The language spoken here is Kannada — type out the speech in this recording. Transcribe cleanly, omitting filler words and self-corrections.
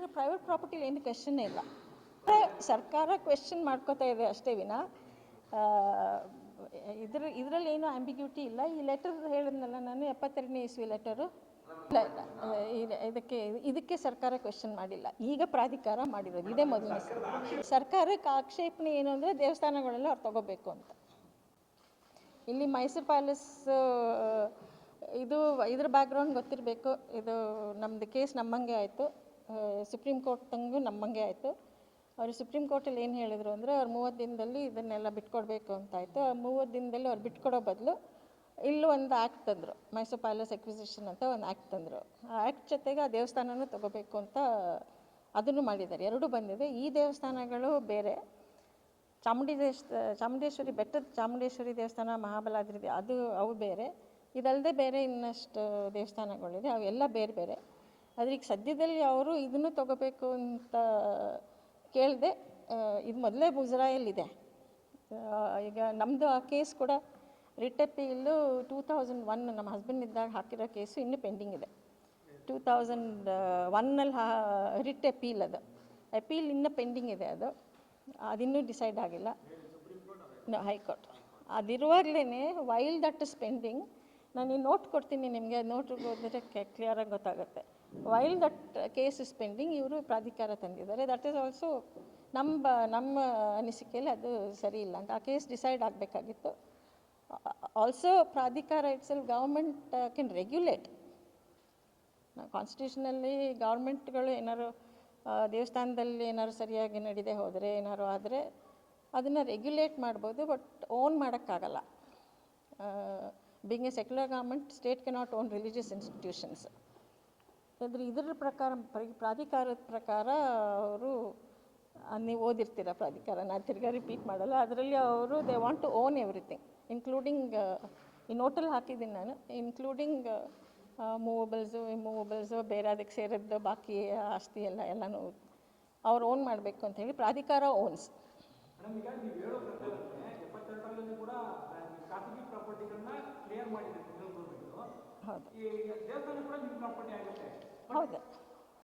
ಅಂದರೆ ಪ್ರೈವೇಟ್ ಪ್ರಾಪರ್ಟಿಲಿ ಏನು ಕ್ವೆಶನ್ನೇ ಇಲ್ಲ. ಸರ್ಕಾರ ಕ್ವೆಶನ್ ಮಾಡ್ಕೋತಾ ಇದೆ ಅಷ್ಟೇ ವಿನ ಇದರಲ್ಲಿ ಏನು ಆಂಬಿಗ್ಯೂಟಿ ಇಲ್ಲ. ಈ ಲೆಟರ್ ಹೇಳಿದ್ನಲ್ಲ ನಾನು 72ನೇ ಇಸ್ವಿ ಲೆಟರು ಇದಕ್ಕೆ ಸರ್ಕಾರ ಕ್ವೆಶನ್ ಮಾಡಿಲ್ಲ. ಈಗ ಪ್ರಾಧಿಕಾರ ಮಾಡಿರೋದು ಇದೇ ಮೊದಲನೇ ಸರ್ಕಾರಕ್ಕೆ ಆಕ್ಷೇಪಣೆ ಏನು ಅಂದರೆ ದೇವಸ್ಥಾನಗಳೆಲ್ಲ ಅವ್ರು ತಗೋಬೇಕು ಅಂತ. ಇಲ್ಲಿ ಮೈಸೂರು ಪ್ಯಾಲೇಸ್ ಇದ್ರ ಬ್ಯಾಕ್ಗ್ರೌಂಡ್ ಗೊತ್ತಿರಬೇಕು. ಇದು ನಮ್ಮದು ಕೇಸ್ ನಮ್ಮಂಗೆ ಆಯಿತು, ಸುಪ್ರೀಂ ಕೋರ್ಟ್ನಂಗೂ ನಮ್ಮಂಗೆ ಆಯಿತು. ಅವರು ಸುಪ್ರೀಂ ಕೋರ್ಟಲ್ಲಿ ಏನು ಹೇಳಿದರು ಅಂದರೆ ಅವ್ರು 30 ದಿನದಲ್ಲಿ ಇದನ್ನೆಲ್ಲ ಬಿಟ್ಕೊಡ್ಬೇಕು ಅಂತಾಯಿತು. 30 ದಿನದಲ್ಲಿ ಅವ್ರು ಬಿಟ್ಕೊಡೋ ಬದಲು ಇಲ್ಲೂ ಒಂದು ಆ್ಯಕ್ಟ್ ತಂದರು, ಮೈಸೂರು ಪ್ಯಾಲೇಸ್ ಎಕ್ವಿಸಿಷನ್ ಅಂತ ಒಂದು ಆ್ಯಕ್ಟ್ ತಂದರು. ಆ ಆ್ಯಕ್ಟ್ ಜೊತೆಗೆ ಆ ದೇವಸ್ಥಾನನೂ ತೊಗೋಬೇಕು ಅಂತ ಅದನ್ನು ಮಾಡಿದ್ದಾರೆ. ಎರಡೂ ಬಂದಿದೆ. ಈ ದೇವಸ್ಥಾನಗಳು ಬೇರೆ, ಚಾಮುಂಡೇಶ್ವರಿ ಬೆಟ್ಟದ ಚಾಮುಂಡೇಶ್ವರಿ ದೇವಸ್ಥಾನ, ಮಹಾಬಲಾದ್ರಿ ಅವು ಬೇರೆ. ಇದಲ್ಲದೆ ಬೇರೆ ಇನ್ನಷ್ಟು ದೇವಸ್ಥಾನಗಳಿದೆ, ಅವೆಲ್ಲ ಬೇರೆ ಬೇರೆ. ಆದರೆ ಈಗ ಸದ್ಯದಲ್ಲಿ ಅವರು ಇದನ್ನು ತೊಗೋಬೇಕು ಅಂತ ಕೇಳಿದೆ. ಇದು ಮೊದಲೇ ಮುಜರಾಯಲ್ಲಿದೆ. ಈಗ ನಮ್ಮದು ಆ ಕೇಸ್ ಕೂಡ ರಿಟ್ ಅಪೀಲು 2001 ನಮ್ಮ ಹಸ್ಬೆಂಡ್ ಇದ್ದಾಗ ಹಾಕಿರೋ ಕೇಸು ಇನ್ನೂ ಪೆಂಡಿಂಗ್ ಇದೆ. 2001ನಲ್ಲಿ ರಿಟ್ ಅಪೀಲ್, ಅದು ಅಪೀಲ್ ಇನ್ನೂ ಪೆಂಡಿಂಗ್ ಇದೆ. ಅದಿನ್ನೂ ಡಿಸೈಡ್ ಆಗಿಲ್ಲ, ಹೈಕೋರ್ಟ್. ಅದಿರುವಾಗಲೇ ವೈಲ್ ದಟ್ ಇಸ್ ಪೆಂಡಿಂಗ್, ನಾನು ಈ ನೋಟ್ ಕೊಡ್ತೀನಿ ನಿಮಗೆ, ನೋಟ್ಗೆ ಹೋದರೆ ಕ್ಲಿಯರಾಗಿ ಗೊತ್ತಾಗುತ್ತೆ. While that case is pending, ಇವರು ಪ್ರಾಧಿಕಾರ ತಂದಿದ್ದಾರೆ. ದಟ್ ಈಸ್ ಆಲ್ಸೋ ನಮ್ಮ ಅನಿಸಿಕೆಯಲ್ಲಿ ಅದು ಸರಿ ಇಲ್ಲ ಅಂತ. ಆ ಕೇಸ್ ಡಿಸೈಡ್ ಆಗಬೇಕಾಗಿತ್ತು. ಆಲ್ಸೋ ಪ್ರಾಧಿಕಾರ ಇಟ್ಸೆಲ್ಫ್ ಗೌರ್ಮೆಂಟ್ ಕ್ಯಾನ್ ರೆಗ್ಯುಲೇಟ್. ಕಾನ್ಸ್ಟಿಟ್ಯೂಷನಲ್ಲಿ ಗೌರ್ಮೆಂಟ್ಗಳು ಏನಾದ್ರು ದೇವಸ್ಥಾನದಲ್ಲಿ ಏನಾದ್ರು ಸರಿಯಾಗಿ ನಡೀದೆ ಹೋದರೆ, ಏನಾದ್ರು ಆದರೆ ಅದನ್ನು ರೆಗ್ಯುಲೇಟ್ ಮಾಡ್ಬೋದು, ಬಟ್ ಓನ್ ಮಾಡೋಕ್ಕಾಗಲ್ಲ. Being A secular government, state cannot own religious institutions. ಅಂದರೆ ಇದರ ಪ್ರಕಾರ, ಪ್ರಾಧಿಕಾರದ ಪ್ರಕಾರ ಅವರು, ನೀವು ಓದಿರ್ತೀರ ಪ್ರಾಧಿಕಾರ, ನಾನು ತಿರ್ಗಾ ರಿಪೀಟ್ ಮಾಡಲ್ಲ. ಅದರಲ್ಲಿ ಅವರು they want to own everything, including ಈ ನೋಟಲ್ಲಿ ಹಾಕಿದ್ದೀನಿ ನಾನು, ಇನ್ಕ್ಲೂಡಿಂಗ್ ಮೂವಬಲ್ಸು ಬೇರೆ ಅದಕ್ಕೆ ಸೇರಿದ್ದು ಬಾಕಿ ಆಸ್ತಿ ಎಲ್ಲನೂ ಅವ್ರು ಓನ್ ಮಾಡಬೇಕು ಅಂತ ಹೇಳಿ ಪ್ರಾಧಿಕಾರ ಓನ್ಸ್. ಹೌದು ಹೌದು